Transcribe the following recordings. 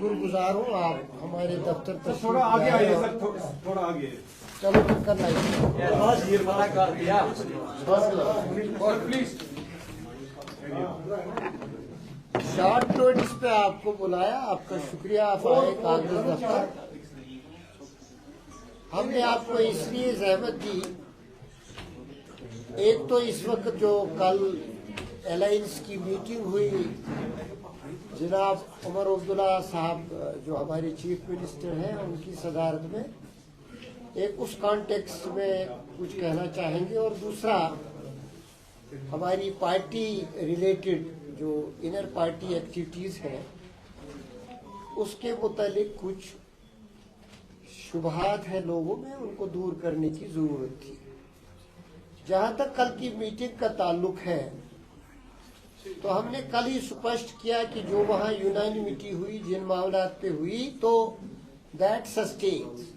शुक्रगुजार हूँ आप हमारे दफ्तर तक थोड़ा आगे आइए सर, थोड़ा आगे। चलो चक्कर लाइए मना कर दिया प्लीज। शॉर्ट नोटिस पे आपको बुलाया, आपका शुक्रिया। आप आए कांग्रेस दफ्तर। हमने आपको इसलिए जहमत दी, एक तो इस वक्त जो कल अलायंस की मीटिंग हुई, जनाब उमर अब्दुल्ला साहब जो हमारे चीफ मिनिस्टर हैं उनकी सदारत में, एक उस कॉन्टेक्स्ट में कुछ कहना चाहेंगे, और दूसरा हमारी पार्टी रिलेटेड जो इनर पार्टी एक्टिविटीज हैं उसके मुतालिक कुछ शुबहात है लोगों में, उनको दूर करने की जरूरत थी। जहां तक कल की मीटिंग का ताल्लुक है, तो हमने कल ही स्पष्ट किया कि जो वहां यूनानिमिटी हुई, जिन मामलात पे हुई, तो दैट सस्टेन्स,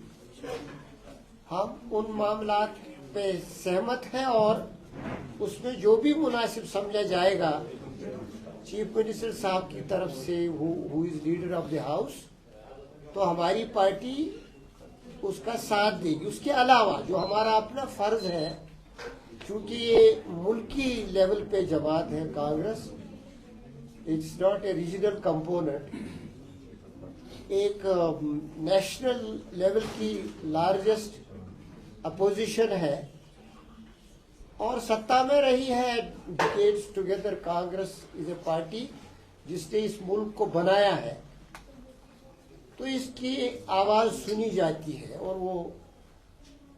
हम उन मामलात पे सहमत हैं और उसमें जो भी मुनासिब समझा जाएगा चीफ मिनिस्टर साहब की तरफ से, who is leader of the house, तो हमारी पार्टी उसका साथ देगी। उसके अलावा जो हमारा अपना फर्ज है, क्योंकि ये मुल्की लेवल पे जमात है Congress, it's not a regional component, एक नेशनल लेवल की लार्जेस्ट अपोजिशन है और सत्ता में रही है decades together. Congress is a party जिसने इस मुल्क को बनाया है, तो इसकी आवाज सुनी जाती है। और वो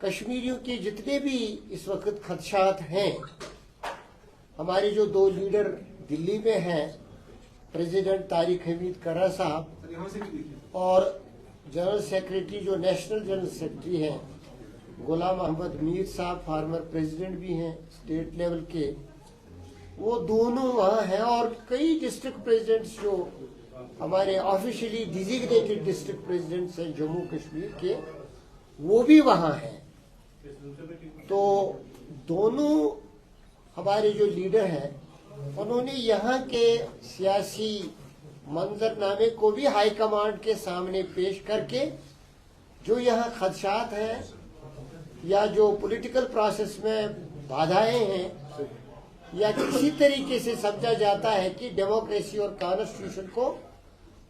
कश्मीरियों के जितने भी इस वक्त खदशात हैं, हमारे जो दो लीडर दिल्ली में हैं, प्रेसिडेंट तारिक हमीद कर्रा साहब और जनरल सेक्रेटरी जो नेशनल जनरल सेक्रेटरी हैं गुलाम अहमद मीर साहब, फार्मर प्रेसिडेंट भी हैं स्टेट लेवल के, वो दोनों वहाँ हैं। और कई डिस्ट्रिक्ट प्रेसिडेंट्स जो हमारे ऑफिशियली डिजिग्नेटेड डिस्ट्रिक्ट प्रेसिडेंट्स हैं जम्मू कश्मीर के, वो भी वहाँ हैं। तो दोनों हमारे जो लीडर हैं उन्होंने यहाँ के सियासी मंजरनामे को भी हाई कमांड के सामने पेश करके जो यहाँ खदशात हैं या जो पॉलिटिकल प्रोसेस में बाधाएं हैं या किसी तरीके से समझा जाता है कि डेमोक्रेसी और कॉन्स्टिट्यूशन को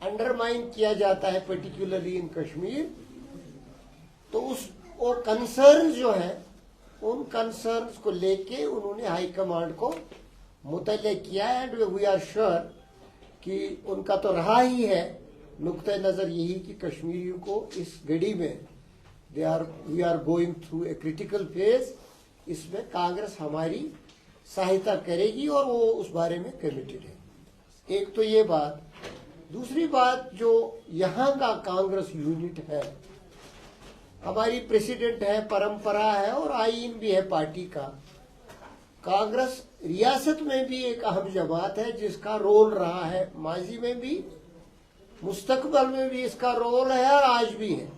अंडरमाइन किया जाता है पर्टिकुलरली इन कश्मीर, तो वो कंसर्न जो है, उन कंसर्न्स को लेके उन्होंने हाई कमांड को मुतल्ले किया। एंड वी आर श्योर कि उनका तो रहा ही है नुक्ते नजर यही कि कश्मीरियों को इस घड़ी में we are going through a critical phase, इसमें कांग्रेस हमारी सहायता करेगी और वो उस बारे में कमिटेड है। एक तो ये बात। दूसरी बात, जो यहाँ का कांग्रेस यूनिट है, हमारी प्रेसिडेंट है, परंपरा है और आईन भी है पार्टी का। कांग्रेस रियासत में भी एक अहम जमात है जिसका रोल रहा है माजी में भी, मुस्तकबल में भी इसका रोल है और आज भी है।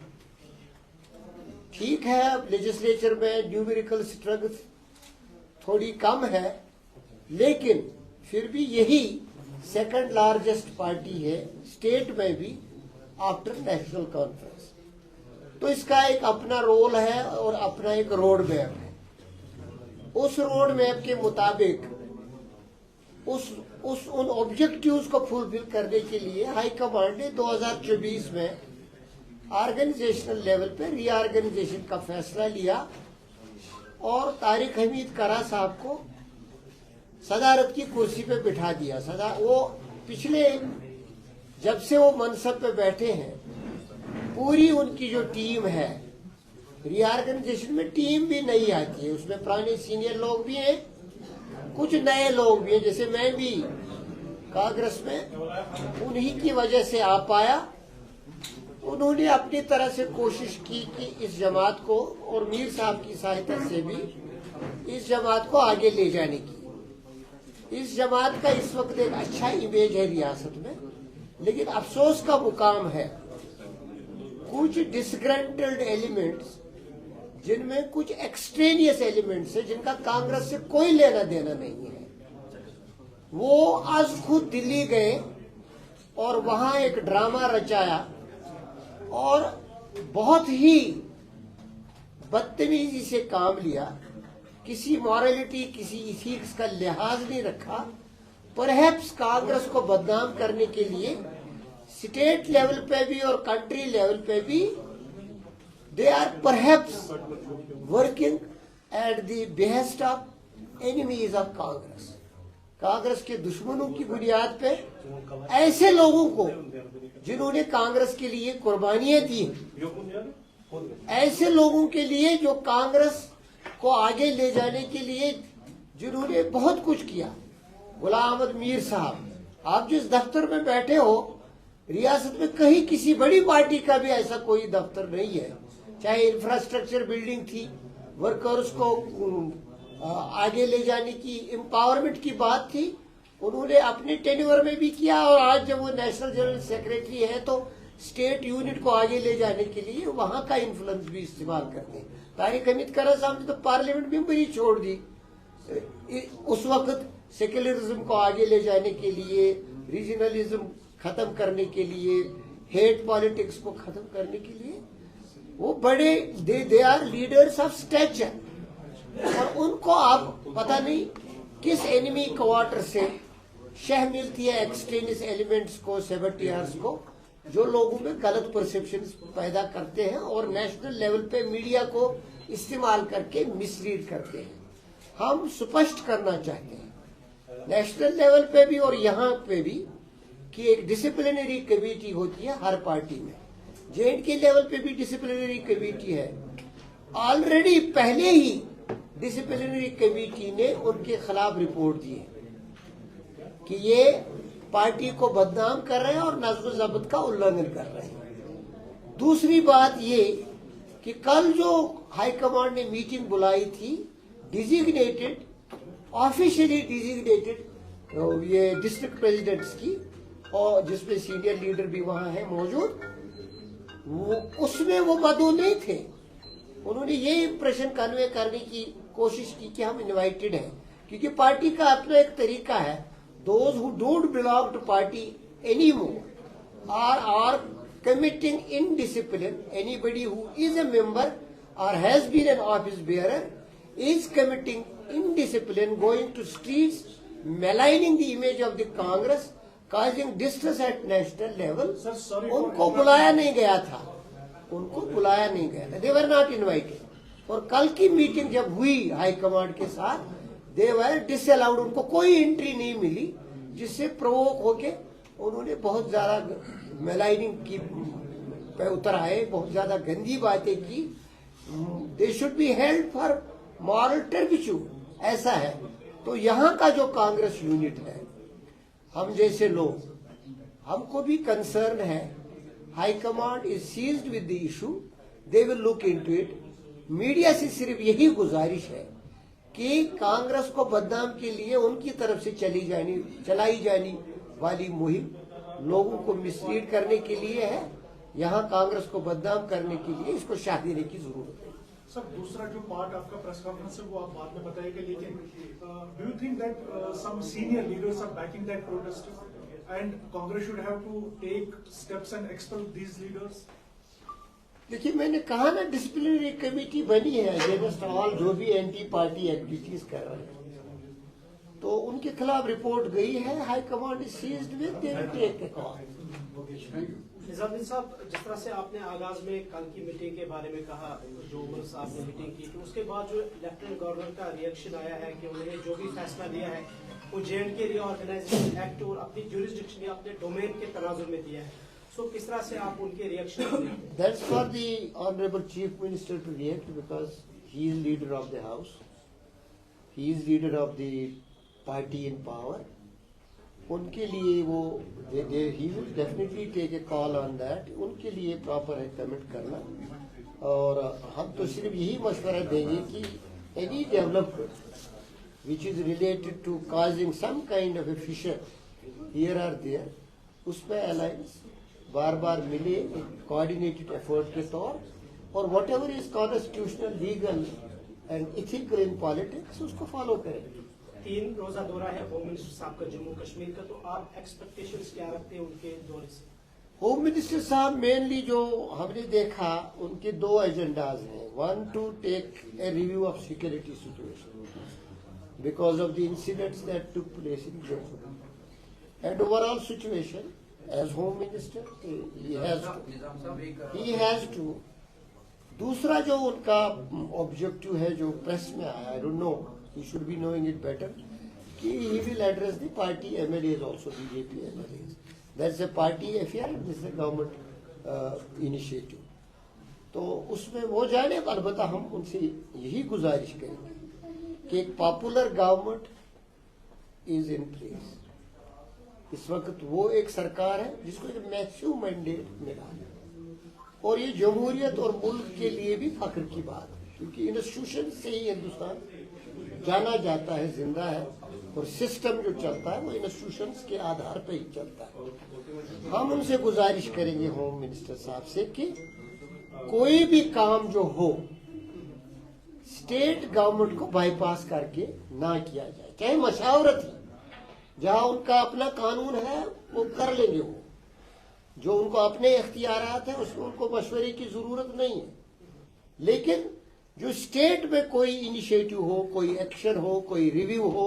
ठीक है, अब लेजिस्लेचर में न्यूमेरिकल स्ट्रेंथ थोड़ी कम है, लेकिन फिर भी यही सेकंड लार्जेस्ट पार्टी है स्टेट में भी आफ्टर नेशनल कॉन्फ्रेंस। तो इसका एक अपना रोल है और अपना एक रोड मैप है। उस रोड मैप के मुताबिक उन ऑब्जेक्टिव्स को फुलफिल करने के लिए हाई कमांड ने 2024 में ऑर्गेनाइजेशनल लेवल पे रीऑर्गेनाइजेशन का फैसला लिया और तारिक हमीद कर्रा साहब को सदारत की कुर्सी पे बिठा दिया। वो पिछले जब से वो मनसब पे बैठे हैं, पूरी उनकी जो टीम है, रीऑर्गेनाइजेशन में टीम भी नई आती है, उसमें पुराने सीनियर लोग भी हैं, कुछ नए लोग भी हैं। जैसे मैं भी कांग्रेस में उन्हीं की वजह से आ पाया। उन्होंने अपनी तरह से कोशिश की कि इस जमात को, और मीर साहब की सहायता से भी इस जमात को आगे ले जाने की। इस जमात का इस वक्त एक अच्छा इमेज है रियासत में, लेकिन अफसोस का मुकाम है कुछ डिसग्रंटल्ड एलिमेंट्स, जिनमें कुछ एक्सट्रेनियस एलिमेंट्स है जिनका कांग्रेस से कोई लेना देना नहीं है। वो आज खुद दिल्ली गए और वहां एक ड्रामा रचाया और बहुत ही बदतमीजी से काम लिया, किसी मॉरलिटी किसी इथिक्स का लिहाज नहीं रखा। परहैप्स कांग्रेस को बदनाम करने के लिए स्टेट लेवल पे भी और कंट्री लेवल पे भी they are perhaps working at the behest of enemies of Congress. Congress के दुश्मनों की बुनियाद पे ऐसे लोगों को जिन्होंने कांग्रेस के लिए कुर्बानियां दी, ऐसे लोगों के लिए जो कांग्रेस को आगे ले जाने के लिए जिन्होंने बहुत कुछ किया। गुलाम अहमद मीर साहब, आप जिस दफ्तर में बैठे हो रियासत में कहीं किसी बड़ी पार्टी का भी ऐसा कोई दफ्तर नहीं है। चाहे इंफ्रास्ट्रक्चर बिल्डिंग थी, वर्कर्स को आगे ले जाने की एम्पावरमेंट की बात थी, उन्होंने अपने टेन्योर में भी किया। और आज जब वो नेशनल जनरल सेक्रेटरी है तो स्टेट यूनिट को आगे ले जाने के लिए वहां का इन्फ्लुएंस भी इस्तेमाल करते हैं। तारिक हमीद करा साहब ने तो पार्लियामेंट में ही छोड़ दी उस वक्त, सेक्युलरिज्म को आगे ले जाने के लिए, रीजनलिज्म खत्म करने के लिए, हेट पॉलिटिक्स को खत्म करने के लिए। वो बड़े they are leaders of stature. और उनको आप पता नहीं किस एनिमी क्वार्टर से शह मिलती है एक्सट्रीमिस्ट एलिमेंट्स को, सेबेटियर्स को, जो लोगों में गलत परसेप्शन पैदा करते हैं और नेशनल लेवल पे मीडिया को इस्तेमाल करके मिसलीड करते हैं। हम स्पष्ट करना चाहते हैं नेशनल लेवल पे भी और यहाँ पे भी कि एक डिसिप्लिनरी कमेटी होती है हर पार्टी में। J&K लेवल पे भी डिसिप्लिनरी कमेटी है। ऑलरेडी पहले ही डिसिप्लिनरी कमेटी ने उनके खिलाफ रिपोर्ट दी है कि ये पार्टी को बदनाम कर रहे हैं और नज़्म ज़ब्त का उल्लंघन कर रहे हैं। दूसरी बात ये कि कल जो हाईकमांड ने मीटिंग बुलाई थी डिजिग्नेटेड, ऑफिशियली डिजिग्नेटेड ये डिस्ट्रिक्ट प्रेसिडेंट्स की, और जिसमें सीनियर लीडर भी वहां है मौजूद, उसमें वो मदऊ नहीं थे। उन्होंने ये इंप्रेशन कन्वे करने की कोशिश की कि हम इनवाइटेड हैं, क्योंकि पार्टी का अपना एक तरीका है। Those who don't belong to party anymore are committing indiscipline. Anybody who is a member or has been an office bearer is committing indiscipline, going to streets, maligning the image of the Congress, causing distress at national level. उनको बुलाया नहीं गया था, उनको बुलाया नहीं गया था। They were not invited. और कल की मीटिंग जब हुई हाईकमांड के साथ, दे वर डिसअलाउड, उनको कोई एंट्री नहीं मिली, जिससे प्रोवोक होके उन्होंने बहुत ज्यादा मेलाइनिंग की पे उतर आए, बहुत ज्यादा गंदी बातें की। They should be held for moral turpitude, ऐसा है। तो यहाँ का जो कांग्रेस यूनिट है, हम जैसे लोग, हमको भी कंसर्न है। High command is seized with the issue, they will look into it. Media से सिर्फ यही गुजारिश है कि कांग्रेस को बदनाम के लिए उनकी तरफ से चलाई जाने वाली मुहिम लोगों को मिसलीड करने के लिए है। यहाँ कांग्रेस को बदनाम करने के लिए इसको शाह देने की जरूरत है। सर, दूसरा जो पार्ट आपका प्रेस कॉन्फ्रेंस है वो आप बाद में बताइएगा, लेकिन do you think that some senior leaders are backing that protest and Congress should have to take steps and expel these leaders? देखिए, मैंने कहा ना, डिसिप्लिनरी कमेटी बनी है अगेंस्ट ऑल जो भी एंटी पार्टी एक्टिविटीज कर रहे हैं, तो उनके खिलाफ रिपोर्ट गई है। High command is seized with, they will take a call. Nizamuddin साहब, जिस तरह से आपने आगाज में कल की मीटिंग के बारे में कहा, जो उमर साहब ने मीटिंग की, तो उसके बाद जो लेफ्टिनेंट गवर्नर का रिएक्शन आया है कि उन्होंने जो भी फैसला लिया है वो J&K रीऑर्गेनाइजेशन एक्ट और अपनी ज्यूरिसडिक्शन या अपने डोमेन के तनाजुर में दिया है। So, किस तरह से आप उनके reaction? That's for the Honorable Chief Minister to react, because he is leader of the house, he is leader of the party in power. उनके लिए वो he will definitely take a call on that. उनके लिए proper है comment करना, और हम तो सिर्फ यही मशवरा देंगे कि any development which is related to causing some kind of a fissure here or there, उसमें अलायंस बार बार मिले एक कोऑर्डिनेटेड एफर्ट के तौर, और what ever is constitutional, legal and ethical in politics उसको फॉलो करें। 3 रोजा दौरा है होम मिनिस्टर साहब का जम्मू कश्मीर का, तो आप एक्सपेक्टेशंस क्या रखते हैं उनके दौरे से? होम मिनिस्टर साहब मेनली जो हमने देखा उनके 2 एजेंडाज हैं. 1 to take a review of security situation because of the incidents that took place in Jammu and overall situation as home minister he has to. दूसरा जो उनका ऑब्जेक्टिव है जो प्रेस में आया, I don't know, he should be knowing it better, कि he will address the party MLAs also, BJP MLAs. That's a party affair, this is a government initiative. तो उसमें वो जाने, अलबत्ता हम उनसे यही गुजारिश करेंगे कि एक popular government is in place. इस वक्त वो एक सरकार है जिसको एक मैसिव मैंडेट मिला है, और ये जमहूरियत और मुल्क के लिए भी फख्र की बात है, क्योंकि इंस्टीट्यूशन से ही हिंदुस्तान जाना जाता है, जिंदा है, और सिस्टम जो चलता है वो इंस्टीट्यूशंस के आधार पर ही चलता है. हम उनसे गुजारिश करेंगे होम मिनिस्टर साहब से कि कोई भी काम जो हो स्टेट गवर्नमेंट को बाईपास करके ना किया जाए, चाहे मशावरत ही, जहां उनका अपना कानून है वो कर लेंगे, वो जो उनको अपने इख्तियारात हैं उसमें उनको मशवरे की जरूरत नहीं है. लेकिन जो स्टेट में कोई इनिशिएटिव हो, कोई एक्शन हो, कोई रिव्यू हो,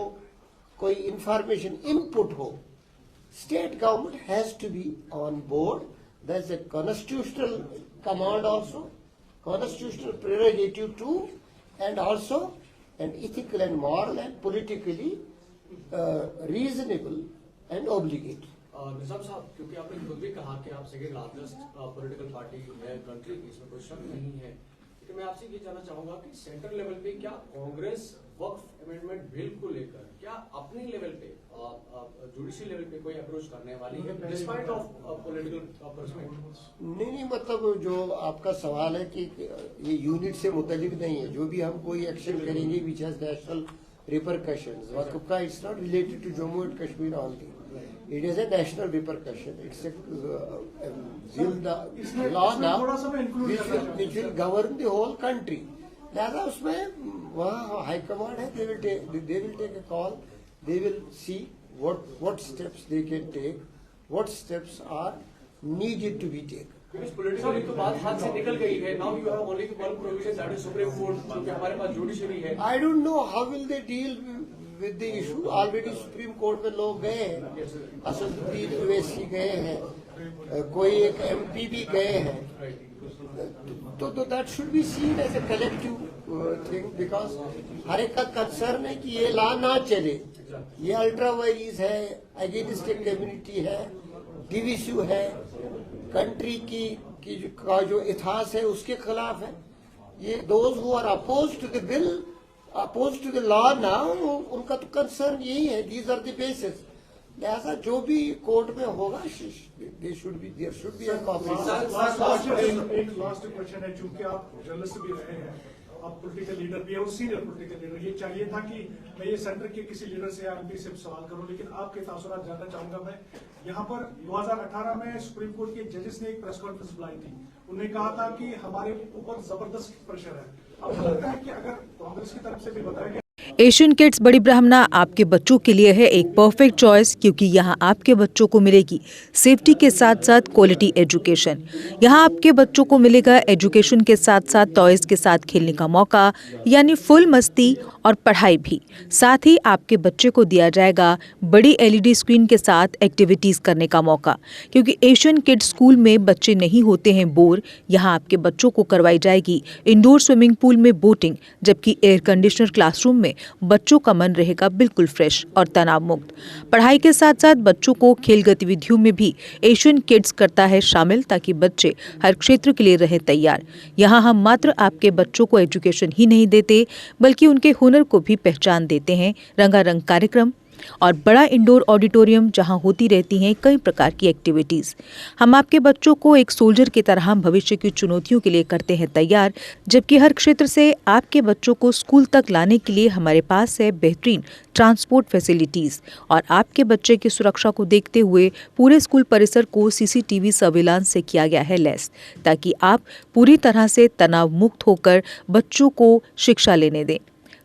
कोई इंफॉर्मेशन इनपुट हो, state government has to be on board. That is a constitutional command also, constitutional prerogative too, and also an ethical and moral and politically reasonable and obligatory. Nizam साहब, क्योंकि आपने खुद भी कहा कि आप सेकेंड लार्जेस्ट पॉलिटिकल पार्टी है country की, इसमें कोई शक नहीं है, लेकिन मैं आपसे ये जानना चाहूंगा कि सेंट्रल लेवल पे क्या कांग्रेस वक्फ अमेंडमेंट बिल को लेकर क्या अपने लेवल पे जुडिशियल लेवल पे कोई अप्रोच करने वाली है डिस्पाइट ऑफ पॉलिटिकल पर्सपेक्टिव्स? नहीं, मतलब जो आपका सवाल है कि ये यूनिट से मुतल्लिक नहीं है. जो भी हम कोई एक्शन करेंगे विच हैज नेशनल रिपरकशंस, वक्फ का it's not related to Jammu and Kashmir only. It is a national repercussion. It's a law now which will govern the whole country. लिहाजा उसमें वहाँ हाई कमांड है, they will take a call, they will see what steps they can take, what steps are needed to be taken. Because politically तो बात हाथ से निकल गई है. Now you have only one provision, that is Supreme Court, जो कि हमारे पास जुडिशरी है. I don't know how will they deal with the issue. Already supreme court में लोग गए हैं, असदुद्दीन ओवैसी गए हैं, कोई एक MP भी गए हैं. तो that should be seen as a collective thing, because हर एक का कंसर्न है कि ये लॉ ना चले. ये अल्ट्रा वायरीज है, अगेंस्ट ए कम्युनिटी है, डिविसिव है, कंट्री का जो इतिहास है उसके खिलाफ है. ये those who are oppose to the bill, oppose to the law now, उनका तो कंसर्न यही है. These are the basis. लिहाजा जो भी कोर्ट में होगा, there should be a cooperation. Last question है, चूंकि आप जर्नलिस्ट भी रहे हैं, आप पॉलिटिकल लीडर भी है और सीनियर पॉलिटिकल लीडर, ये चाहिए था कि मैं ये सेंटर के किसी लीडर से या एमपी से सवाल करूं, लेकिन आपके तासुरात जानना चाहूंगा मैं. यहाँ पर 2018 में सुप्रीम कोर्ट के जजेस ने एक प्रेस कॉन्फ्रेंस बुलाई थी. उन्होंने कहा था कि हमारे ऊपर जबरदस्त प्रेशर है. अब लगता है कि अगर कांग्रेस की तरफ से भी बताया गया एशियन किड्स बड़ी ब्राह्मणा आपके बच्चों के लिए है एक परफेक्ट चॉइस, क्योंकि यहाँ आपके बच्चों को मिलेगी सेफ्टी के साथ साथ क्वालिटी एजुकेशन. यहाँ आपके बच्चों को मिलेगा एजुकेशन के साथ साथ टॉयज के साथ खेलने का मौका, यानी फुल मस्ती और पढ़ाई भी. साथ ही आपके बच्चे को दिया जाएगा बड़ी LED स्क्रीन के साथ एक्टिविटीज़ करने का मौका, क्योंकि एशियन किड्स स्कूल में बच्चे नहीं होते हैं बोर. यहाँ आपके बच्चों को करवाई जाएगी इंडोर स्विमिंग पूल में बोटिंग, जबकि एयर कंडीशनर क्लासरूम में बच्चों का मन रहेगा बिल्कुल फ्रेश और तनाव मुक्त. पढ़ाई के साथ साथ बच्चों को खेल गतिविधियों में भी एशियन किड्स करता है शामिल, ताकि बच्चे हर क्षेत्र के लिए रहें तैयार. यहाँ हम मात्र आपके बच्चों को एजुकेशन ही नहीं देते, बल्कि उनके हुनर को भी पहचान देते हैं. रंगारंग कार्यक्रम और बड़ा इंडोर ऑडिटोरियम जहां होती रहती हैं कई प्रकार की एक्टिविटीज़. हम आपके बच्चों को एक सोल्जर की तरह भविष्य की चुनौतियों के लिए करते हैं तैयार, जबकि हर क्षेत्र से आपके बच्चों को स्कूल तक लाने के लिए हमारे पास है बेहतरीन ट्रांसपोर्ट फैसिलिटीज़. और आपके बच्चे की सुरक्षा को देखते हुए पूरे स्कूल परिसर को CCTV सर्विलांस से किया गया है लैस, ताकि आप पूरी तरह से तनाव मुक्त होकर बच्चों को शिक्षा लेने दें.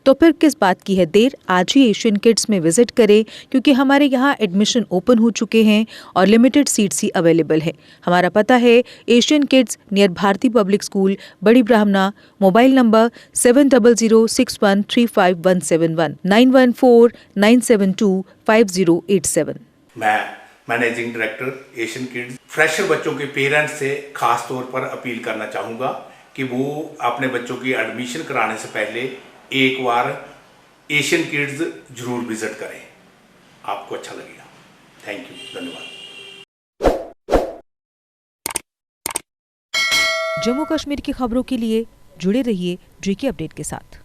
तो फिर किस बात की है देर? आज ही एशियन किड्स में विजिट करें, क्योंकि हमारे यहाँ एडमिशन ओपन हो चुके हैं और लिमिटेड सीट्स ही अवेलेबल है। हमारा पता है Asian kids near Bharati public school, Bari Brahmana. Mobile number 7006135171 9149725087। मैं managing director Asian kids fresher बच्चों के पेरेंट्स से खास तौर पर अपील करना चाहूँगा कि वो अपने बच्चों की एडमिशन कराने से पहले एक बार एशियन किड्स जरूर विजिट करें, आपको अच्छा लगेगा। थैंक यू, धन्यवाद। जम्मू कश्मीर की खबरों के लिए जुड़े रहिए GK अपडेट के साथ।